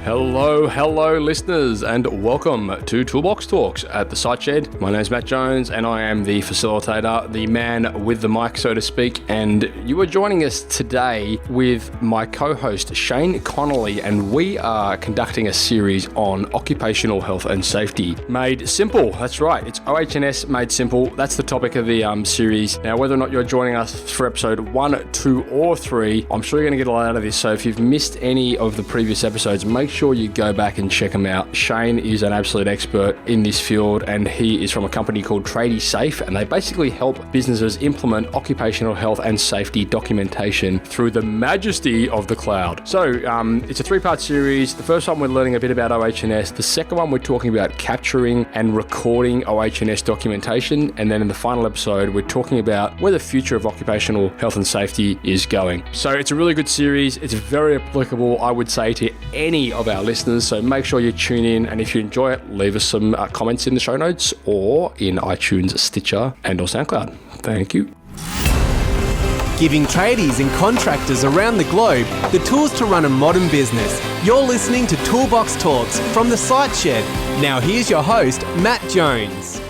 Hello, listeners, and welcome to Toolbox Talks at the Site Shed. My name is Matt Jones, and I am the facilitator, the man with the mic, so to speak. And you are joining us today with my co-host, Shayne Connolly, and we are conducting a series on occupational health and safety. Made simple, that's right. It's OH&S Made Simple. That's the topic of the series. Now, whether or not you're joining us for episode 1, 2, or 3, I'm sure you're going to get a lot out of this. So if you've missed any of the previous episodes, make sure you go back and check them out. Shayne is an absolute expert in this field, and he is from a company called Tradie Safe, and they basically help businesses implement occupational health and safety documentation through the majesty of the cloud. So it's a 3-part series. The first one, we're learning a bit about OH&S. The second one, we're talking about capturing and recording OH&S documentation. And then in the final episode, we're talking about where the future of occupational health and safety is going. So it's a really good series. It's very applicable, I would say, to any of our listeners. So make sure you tune in, and if you enjoy it, leave us some comments in the show notes or in iTunes, Stitcher, and or SoundCloud. Thank you. Giving tradies and contractors around the globe the tools to run a modern business. You're listening to Toolbox Talks from the Site Shed. Now here's your host, Matt Jones.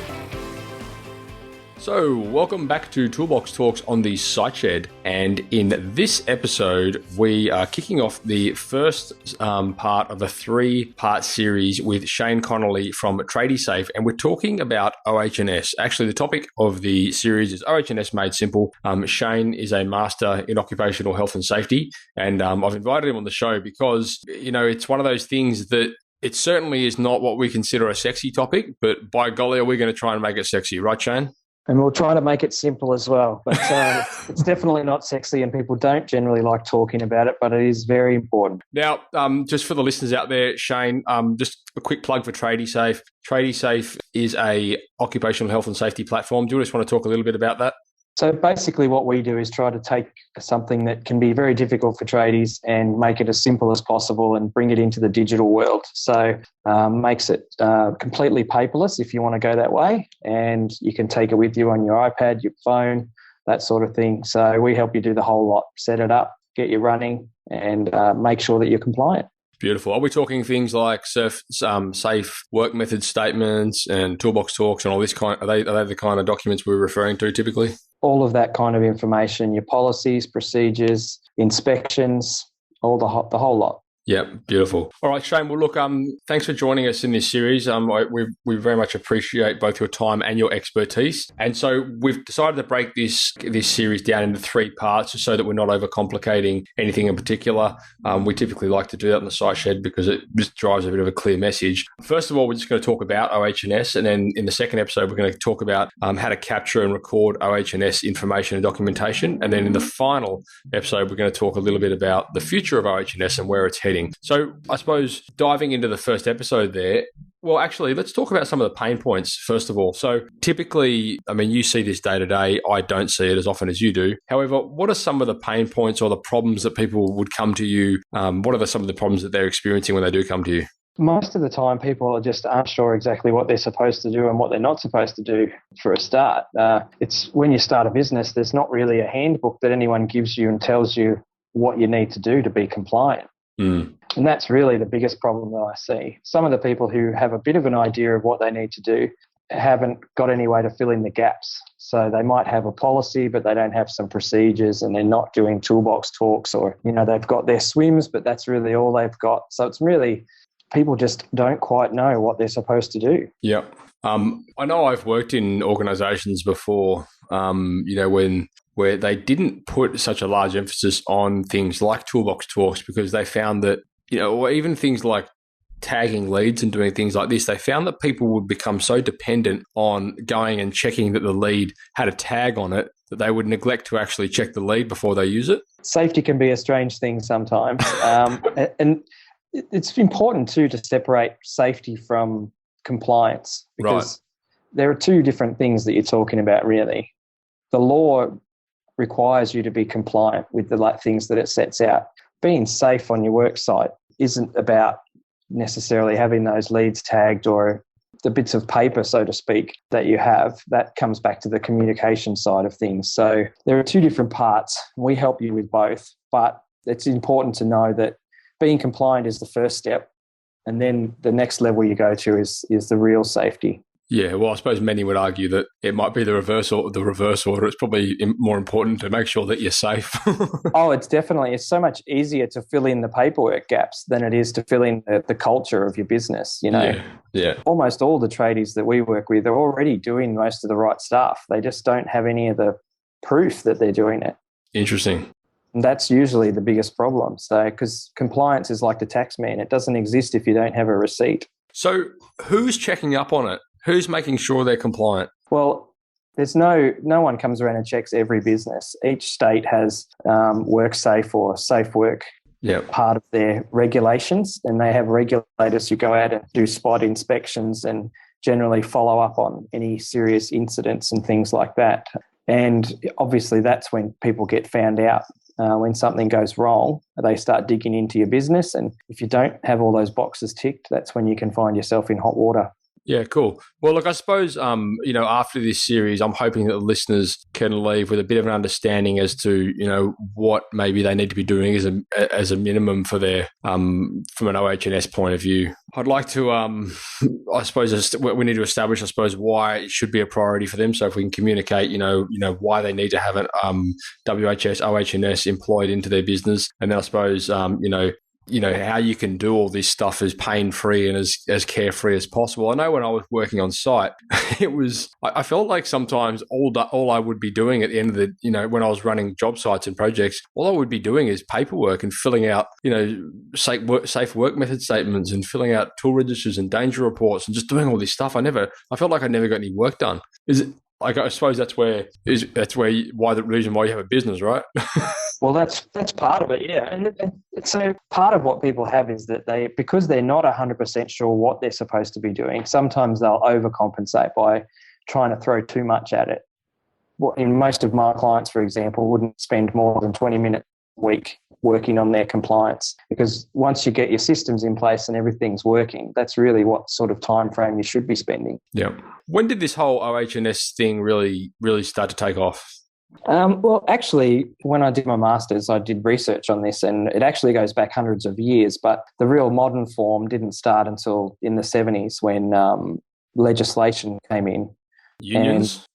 So, welcome back to Toolbox Talks on the Site Shed, and in this episode, we are kicking off the first part of a 3-part series with Shayne Connolly from Tradie Safe, and we're talking about OH&S. Actually, the topic of the series is OH&S Made Simple. Shayne is a master in occupational health and safety, and I've invited him on the show because, you know, it's one of those things that it certainly is not what we consider a sexy topic, but by golly, are we going to try and make it sexy, right, Shayne? And we'll try to make it simple as well. But it's definitely not sexy, and people don't generally like talking about it, but it is very important. Now, just for the listeners out there, Shayne, just a quick plug for Tradie Safe. Tradie Safe is a occupational health and safety platform. Do you just want to talk a little bit about that? So basically what we do is try to take something that can be very difficult for tradies and make it as simple as possible and bring it into the digital world. So makes it completely paperless if you want to go that way, and you can take it with you on your iPad, your phone, that sort of thing. So we help you do the whole lot, set it up, get you running, and make sure that you're compliant. Beautiful. Are we talking things like safe work method statements and toolbox talks and all this kind? Are they the kind of documents we're referring to typically? All of that kind of information, your policies, procedures, inspections, all the whole lot. Yeah, beautiful. All right, Shayne, well, look, thanks for joining us in this series. We very much appreciate both your time and your expertise. And so we've decided to break this series down into 3 parts so that we're not overcomplicating anything in particular. We typically like to do that on the Site Shed because it just drives a bit of a clear message. First of all, we're just going to talk about OH&S, and then in the second episode, we're going to talk about how to capture and record OH&S information and documentation. And then in the final episode, we're going to talk a little bit about the future of OH&S and where it's heading. So I suppose diving into the first episode there, well, actually, let's talk about some of the pain points, first of all. So typically, I mean, you see this day to day. I don't see it as often as you do. However, what are some of the pain points or the problems that people would come to you? What are some of the problems that they're experiencing when they do come to you? Most of the time, people are just aren't sure exactly what they're supposed to do and what they're not supposed to do for a start. It's when you start a business, there's not really a handbook that anyone gives you and tells you what you need to do to be compliant. Mm. And that's really the biggest problem that I see. Some of the people who have a bit of an idea of what they need to do haven't got any way to fill in the gaps. So they might have a policy, but they don't have some procedures, and they're not doing toolbox talks, or, you know, they've got their swims, but that's really all they've got. So it's really, people just don't quite know what they're supposed to do. Yeah. I know I've worked in organizations before, where they didn't put such a large emphasis on things like toolbox talks because they found that, you know, or even things like tagging leads and doing things like this, they found that people would become so dependent on going and checking that the lead had a tag on it that they would neglect to actually check the lead before they use it. Safety can be a strange thing sometimes. And it's important too to separate safety from compliance, because there are 2 different things that you're talking about, really. The law requires you to be compliant with the things that it sets out. Being safe on your work site isn't about necessarily having those leads tagged or the bits of paper, so to speak, that you have. That comes back to the communication side of things. So there are 2 different parts. We help you with both, but it's important to know that being compliant is the first step. And then the next level you go to is the real safety. Yeah, well, I suppose many would argue that it might be the reverse order. It's probably more important to make sure that you're safe. Oh, it's so much easier to fill in the paperwork gaps than it is to fill in the culture of your business. Yeah. Almost all the tradies that we work with are already doing most of the right stuff. They just don't have any of the proof that they're doing it. Interesting. And that's usually the biggest problem. So, because compliance is like the tax man, it doesn't exist if you don't have a receipt. So, who's checking up on it? Who's making sure they're compliant? Well, there's no one comes around and checks every business. Each state has WorkSafe or Safe Work part of their regulations, and they have regulators who go out and do spot inspections and generally follow up on any serious incidents and things like that. And obviously that's when people get found out. When something goes wrong, they start digging into your business, and if you don't have all those boxes ticked, that's when you can find yourself in hot water. Yeah, cool. Well, look, I suppose, after this series, I'm hoping that the listeners can leave with a bit of an understanding as to, what maybe they need to be doing as a minimum for their, from an OH&S point of view. I'd like to, I suppose, we need to establish, why it should be a priority for them. So if we can communicate, why they need to have an WHS, OH&S employed into their business. And then I suppose, how you can do all this stuff as pain-free and as carefree as possible. I know when I was working on site, I felt like sometimes all I would be doing at the end of the, when I was running job sites and projects, all I would be doing is paperwork and filling out, safe work method statements and filling out tool registers and danger reports and just doing all this stuff. I felt like I never got any work done. I suppose that's the reason why you have a business, right? Well, that's part of it, yeah. And so part of what people have is that because they're not 100% sure what they're supposed to be doing, sometimes they'll overcompensate by trying to throw too much at it. Well, in most of my clients, for example, wouldn't spend more than 20 minutes a week working on their compliance, because once you get your systems in place and everything's working, that's really what sort of time frame you should be spending. Yeah. When did this whole OH&S thing really start to take off? Well, actually, when I did my master's, I did research on this, and it actually goes back hundreds of years, but the real modern form didn't start until in the 70s when legislation came in. Unions?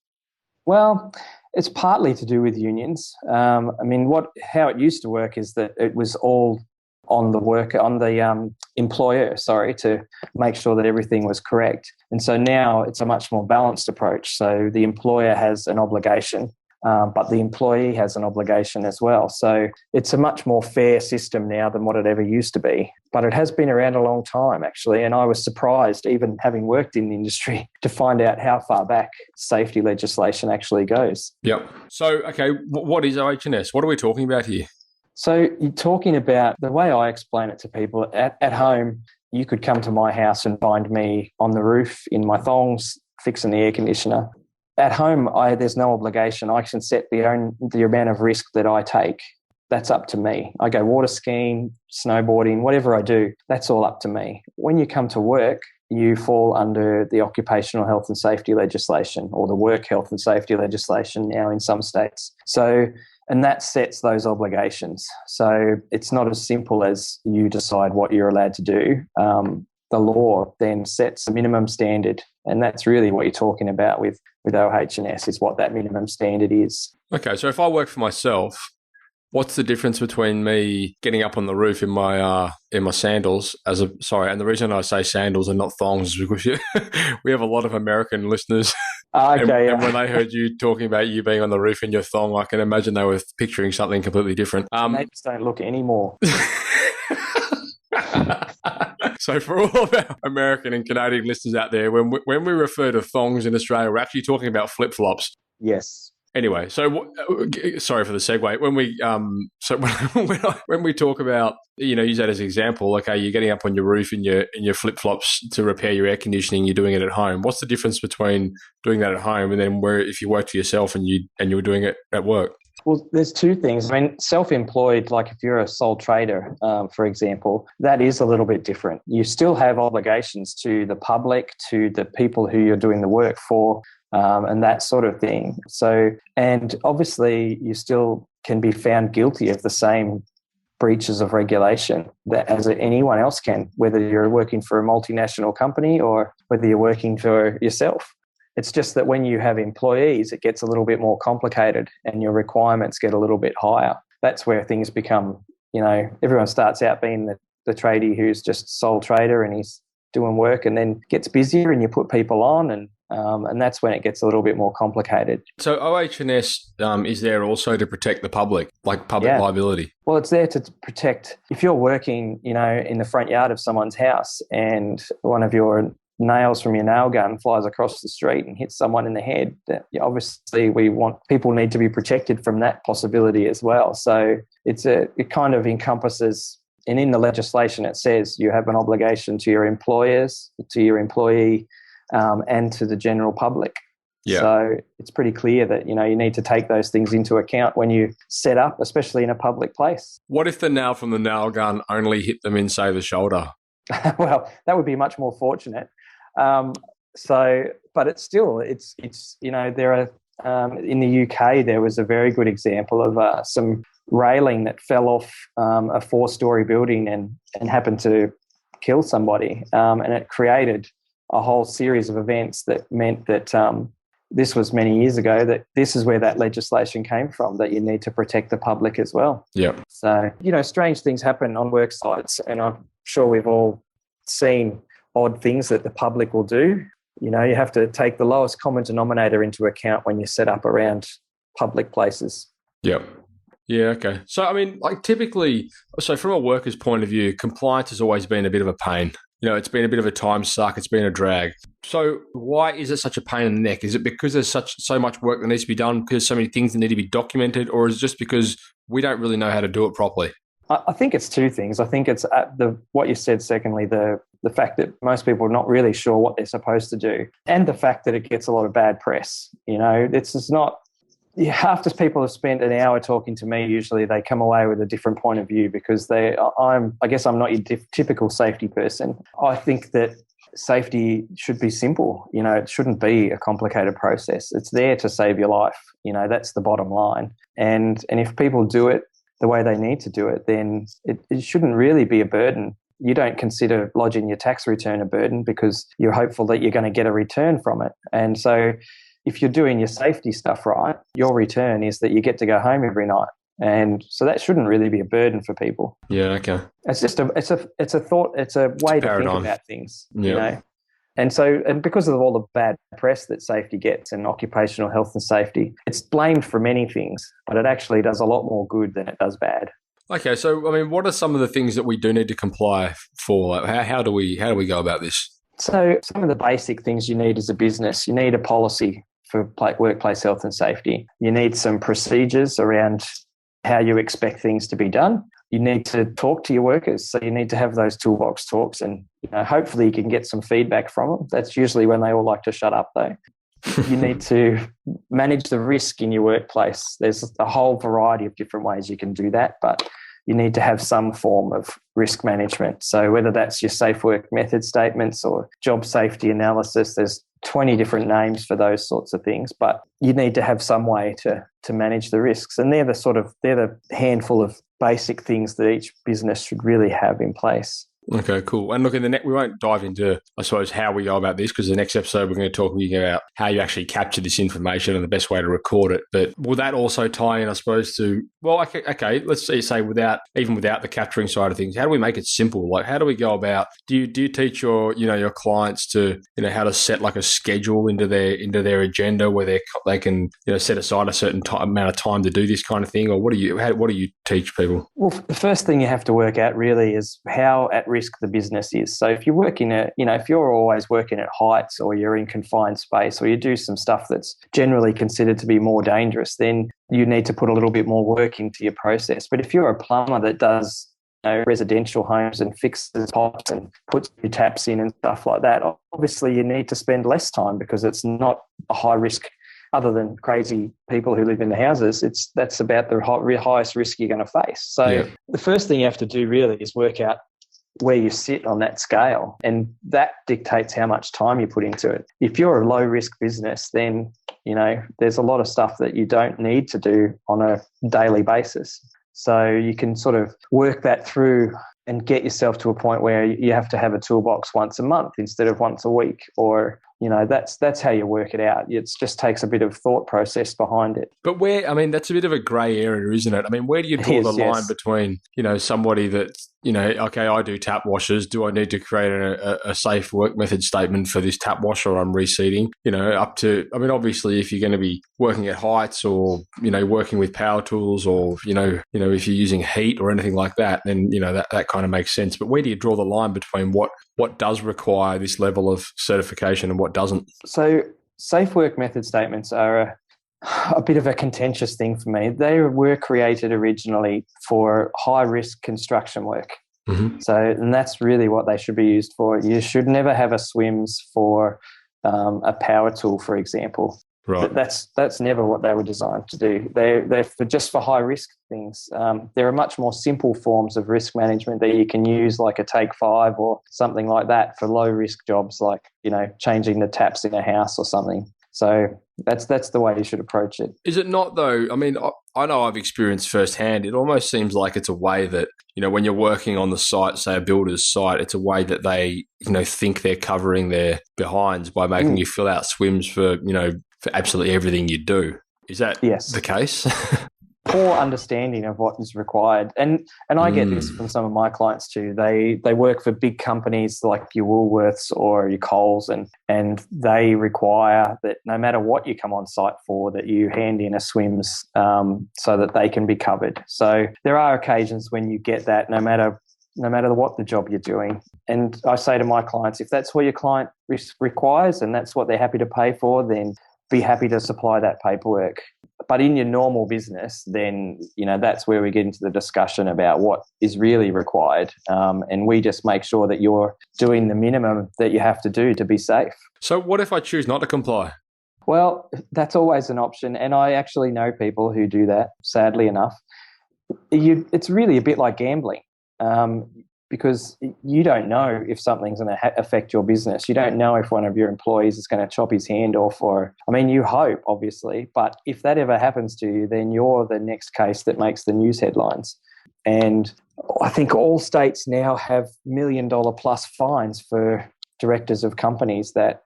Well, it's partly to do with unions. How it used to work is that it was all on the employer, to make sure that everything was correct. And so now it's a much more balanced approach. So the employer has an obligation, but the employee has an obligation as well. So it's a much more fair system now than what it ever used to be. But it has been around a long time, actually, and I was surprised, even having worked in the industry, to find out how far back safety legislation actually goes. Yep. So, okay, what is OH&S? What are we talking about here? So you're talking about, the way I explain it to people, at home, you could come to my house and find me on the roof in my thongs fixing the air conditioner. At home, there's no obligation. I can set the amount of risk that I take. That's up to me. I go water skiing, snowboarding, whatever I do, that's all up to me. When you come to work, you fall under the occupational health and safety legislation, or the work health and safety legislation now in some states. And that sets those obligations. So it's not as simple as you decide what you're allowed to do. The law then sets a minimum standard, and that's really what you're talking about with OH&S, is what that minimum standard is. Okay, so if I work for myself, what's the difference between me getting up on the roof in my sandals and the reason I say sandals and not thongs is because we have a lot of American listeners. Okay. And when they heard you talking about you being on the roof in your thong, I can imagine they were picturing something completely different. They just don't look anymore. So for all of our American and Canadian listeners out there, when we refer to thongs in Australia, we're actually talking about flip-flops. Yes. Anyway, so sorry for the segue. When we talk about, use that as an example. Okay, you're getting up on your roof in your flip flops to repair your air conditioning. You're doing it at home. What's the difference between doing that at home and then if you work for yourself and you were doing it at work? Well, there's two things. Self-employed, like if you're a sole trader, for example, that is a little bit different. You still have obligations to the public, to the people who you're doing the work for, and that sort of thing. So, and obviously you still can be found guilty of the same breaches of regulation that as anyone else can, whether you're working for a multinational company or whether you're working for yourself. It's just that when you have employees, it gets a little bit more complicated and your requirements get a little bit higher. That's where things become, everyone starts out being the tradie who's just sole trader and he's doing work and then gets busier and you put people on and that's when it gets a little bit more complicated. So OH&S is there also to protect the public, like public liability? Well, it's there to protect, if you're working, in the front yard of someone's house and one of your nails from your nail gun flies across the street and hits someone in the head, obviously people need to be protected from that possibility as well. So it kind of encompasses, and in the legislation it says you have an obligation to your employers, to your employee, and to the general public. Yeah. So it's pretty clear that, you need to take those things into account when you set up, especially in a public place. What if the nail from the nail gun only hit them in, say, the shoulder? Well, that would be much more fortunate. But it's still, there are, in the UK, there was a very good example of some railing that fell off a 4-story building and happened to kill somebody. And it created a whole series of events that meant that this was many years ago, that this is where that legislation came from, that you need to protect the public as well. Yeah. So, strange things happen on work sites, and I'm sure we've all seen odd things that the public will do. You have to take the lowest common denominator into account when you set up around public places. Yeah. Yeah, okay. So, typically, from a worker's point of view, compliance has always been a bit of a pain. It's been a bit of a time suck. It's been a drag. So why is it such a pain in the neck? Is it because there's so much work that needs to be done, because so many things that need to be documented, or is it just because we don't really know how to do it properly? I think it's two things. I think it's what you said, secondly, the fact that most people are not really sure what they're supposed to do, and the fact that it gets a lot of bad press. It's just not... After people have spent an hour talking to me, usually they come away with a different point of view because I guess I'm not your typical safety person. I think that safety should be simple. It shouldn't be a complicated process. It's there to save your life. That's the bottom line. And if people do it the way they need to do it, then it shouldn't really be a burden. You don't consider lodging your tax return a burden because you're hopeful that you're going to get a return from it. And so if you're doing your safety stuff right, your return is that you get to go home every night. And so that shouldn't really be a burden for people. Yeah, okay. It's just a way to think about things, And because of all the bad press that safety gets and occupational health and safety, it's blamed for many things, but it actually does a lot more good than it does bad. Okay, so what are some of the things that we do need to comply for? How do we go about this? So some of the basic things you need as a business, you need a policy for workplace health and safety. You need some procedures around how you expect things to be done. You need to talk to your workers. So you need to have those toolbox talks, and hopefully you can get some feedback from them. That's usually when they all like to shut up though. You need to manage the risk in your workplace. There's a whole variety of different ways you can do that, but you need to have some form of risk management. So whether that's your safe work method statements or job safety analysis, there's 20 different names for those sorts of things, but you need to have some way to manage the risks. And they're the handful of basic things that each business should really have in place. Okay, cool. And look, we won't dive into, I suppose, how we go about this, because the next episode we're going to talk about how you actually capture this information and the best way to record it. But will that also tie in, I suppose, to, okay, let's say without the capturing side of things, how do we make it simple? Like, how do we go about, do you teach your clients to, how to set like a schedule into their agenda where they can, set aside a certain amount of time to do this kind of thing? Or what do you teach people? Well, the first thing you have to work out really is how at risk the business is. So if you work if you're always working at heights, or you're in confined space, or you do some stuff that's generally considered to be more dangerous, then you need to put a little bit more work into your process. But if you're a plumber that does residential homes and fixes pipes and puts new taps in and stuff like that, obviously you need to spend less time because it's not a high risk. Other than crazy people who live in the houses, that's about the highest risk you're going to face. So The first thing you have to do really is work out where you sit on that scale, and that dictates how much time you put into it. If you're a low risk business, then there's a lot of stuff that you don't need to do on a daily basis. So you can sort of work that through and get yourself to a point where you have to have a toolbox once a month instead of once a week, or that's how you work it out. It just takes a bit of thought process behind it. But that's a bit of a grey area, isn't it? I mean, where do you draw the line between, somebody that's, okay, I do tap washers. Do I need to create a safe work method statement for this tap washer I'm reseating? Up to, obviously if you're going to be working at heights or, working with power tools or, if you're using heat or anything like that, then, that kind of makes sense. But where do you draw the line between what does require this level of certification and what doesn't? So safe work method statements are a bit of a contentious thing for me. They were created originally for high-risk construction work. Mm-hmm. And that's really what they should be used for. You should never have a SWIMS for a power tool, for example. Right. That's never what they were designed to do. They're just for high-risk things. There are much more simple forms of risk management that you can use, like a Take 5 or something like that, for low-risk jobs like, changing the taps in a house or something. So that's the way you should approach it. Is it not, though? I know I've experienced firsthand. It almost seems like it's a way that, when you're working on the site, say a builder's site, it's a way that they, think they're covering their behinds by making you fill out SWIMS for absolutely everything you do. Is that the case? Poor understanding of what is required. And I get this from some of my clients too. They work for big companies like your Woolworths or your Coles, and they require that no matter what you come on site for, that you hand in a SWIMS so that they can be covered. So there are occasions when you get that no matter what the job you're doing. And I say to my clients, if that's what your client requires and that's what they're happy to pay for, then be happy to supply that paperwork. But in your normal business, then, that's where we get into the discussion about what is really required. And we just make sure that you're doing the minimum that you have to do to be safe. So what if I choose not to comply? Well, that's always an option. And I actually know people who do that, sadly enough. It's really a bit like gambling. Because you don't know if something's going to affect your business. You don't know if one of your employees is going to chop his hand off, you hope, obviously, but if that ever happens to you, then you're the next case that makes the news headlines. And I think all states now have $1 million plus fines for directors of companies that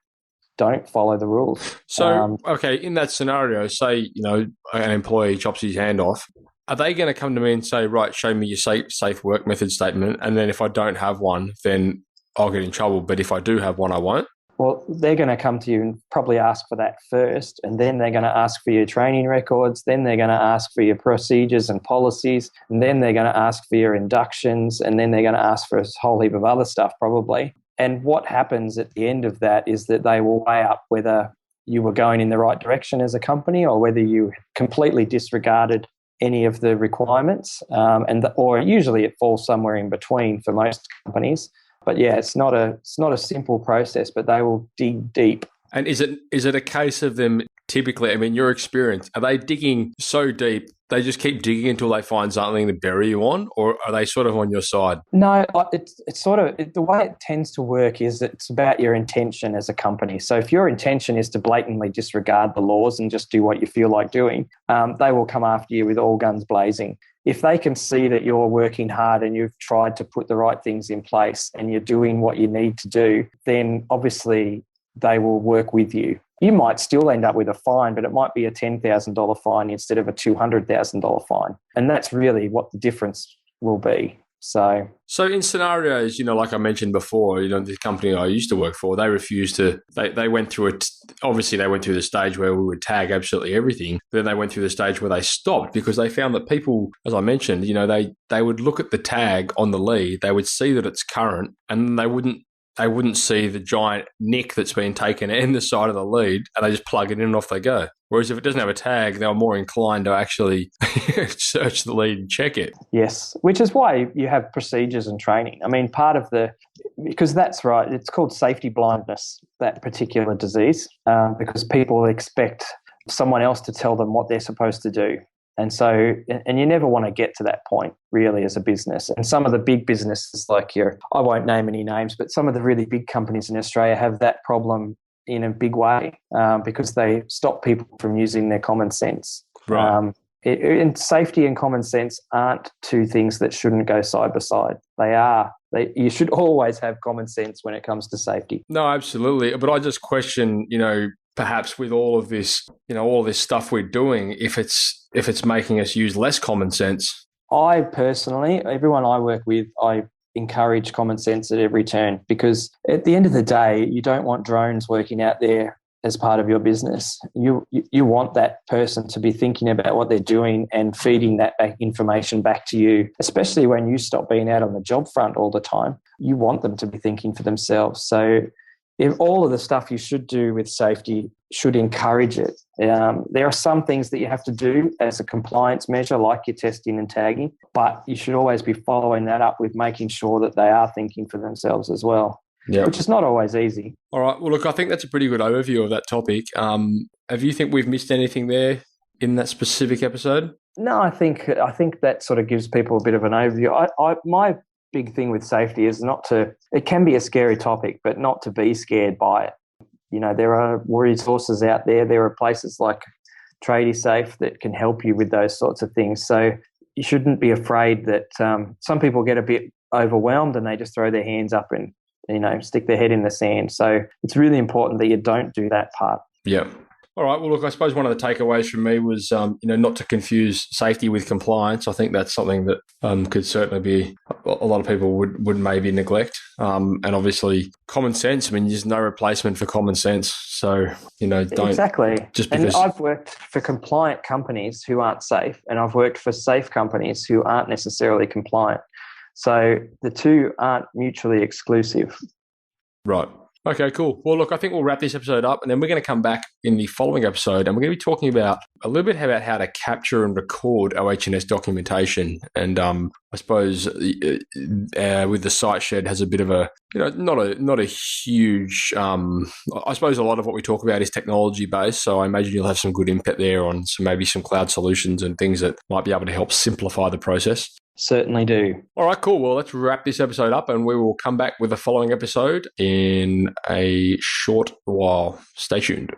don't follow the rules. So, in that scenario, say, an employee chops his hand off, are they going to come to me and say, right, show me your safe work method statement, and then if I don't have one, then I'll get in trouble, but if I do have one, I won't? Well, they're going to come to you and probably ask for that first, and then they're going to ask for your training records, then they're going to ask for your procedures and policies, and then they're going to ask for your inductions, and then they're going to ask for a whole heap of other stuff probably. And what happens at the end of that is that they will weigh up whether you were going in the right direction as a company or whether you completely disregarded any of the requirements, or usually it falls somewhere in between for most companies. But yeah, it's not a simple process, but they will dig deep. And is it a case of them typically, your experience, are they digging so deep, they just keep digging until they find something to bury you on, or are they sort of on your side? No, it's sort of, the way it tends to work is it's about your intention as a company. So if your intention is to blatantly disregard the laws and just do what you feel like doing, they will come after you with all guns blazing. If they can see that you're working hard and you've tried to put the right things in place and you're doing what you need to do, then obviously they will work with you. You might still end up with a fine, but it might be a $10,000 fine instead of a $200,000 fine. And that's really what the difference will be. So in scenarios, like I mentioned before, the company I used to work for, they refused to, they went through obviously they went through the stage where we would tag absolutely everything. Then they went through the stage where they stopped because they found that people, as I mentioned, they would look at the tag on the lead, they would see that it's current, and they wouldn't see the giant nick that's been taken in the side of the lead, and they just plug it in and off they go. Whereas if it doesn't have a tag, they're more inclined to actually search the lead and check it. Yes, which is why you have procedures and training. Because that's right, it's called safety blindness, that particular disease, because people expect someone else to tell them what they're supposed to do. And so, and you never want to get to that point really as a business. And some of the big businesses like I won't name any names, but some of the really big companies in Australia have that problem in a big way because they stop people from using their common sense. Right. And safety and common sense aren't two things that shouldn't go side by side. They are. You should always have common sense when it comes to safety. No, absolutely. But I just question, perhaps with all of this, all this stuff we're doing, if it's making us use less common sense. I personally, everyone I work with, I encourage common sense at every turn, because at the end of the day, you don't want drones working out there as part of your business. You want that person to be thinking about what they're doing and feeding that information back to you, especially when you stop being out on the job front all the time. You want them to be thinking for themselves. So if all of the stuff you should do with safety should encourage it. There are some things that you have to do as a compliance measure, like your testing and tagging, but you should always be following that up with making sure that they are thinking for themselves as well, which is not always easy. All right. Well, look, I think that's a pretty good overview of that topic. Have you think we've missed anything there in that specific episode? No, I think that sort of gives people a bit of an overview. My big thing with safety is it can be a scary topic, but not to be scared by it. There are resources out there. There are places like Tradie Safe that can help you with those sorts of things. So you shouldn't be afraid that some people get a bit overwhelmed and they just throw their hands up and, stick their head in the sand. So it's really important that you don't do that part. Yeah. All right. Well, look, I suppose one of the takeaways from me was, not to confuse safety with compliance. I think that's something that could certainly be a lot of people would maybe neglect. And obviously, common sense. I mean, there's no replacement for common sense. So, don't exactly. Just because. And I've worked for compliant companies who aren't safe, and I've worked for safe companies who aren't necessarily compliant. So the two aren't mutually exclusive. Right. Okay, cool. Well, look, I think we'll wrap this episode up, and then we're going to come back in the following episode, and we're going to be talking about a little bit about how to capture and record OH&S documentation. And I suppose with the site shed has a bit of a, not a huge. I suppose a lot of what we talk about is technology based, so I imagine you'll have some good input there on maybe some cloud solutions and things that might be able to help simplify the process. Certainly do. All right, cool. Well, let's wrap this episode up and we will come back with the following episode in a short while. Stay tuned.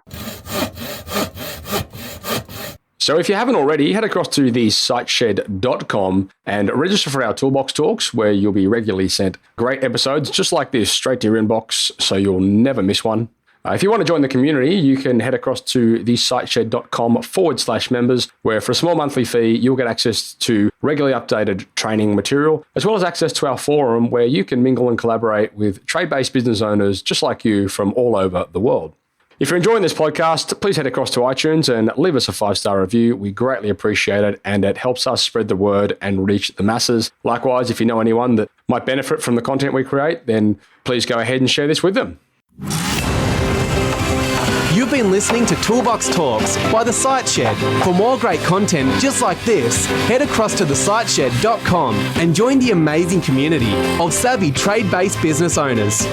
So if you haven't already, head across to thesiteshed.com and register for our Toolbox Talks, where you'll be regularly sent great episodes just like this straight to your inbox, so you'll never miss one. If you want to join the community, you can head across to thesiteshed.com/members, where for a small monthly fee, you'll get access to regularly updated training material, as well as access to our forum where you can mingle and collaborate with trade-based business owners just like you from all over the world. If you're enjoying this podcast, please head across to iTunes and leave us a 5-star review. We greatly appreciate it, and it helps us spread the word and reach the masses. Likewise, if you know anyone that might benefit from the content we create, then please go ahead and share this with them. You've been listening to Toolbox Talks by The Site Shed. For more great content just like this, head across to thesiteshed.com and join the amazing community of savvy trade-based business owners.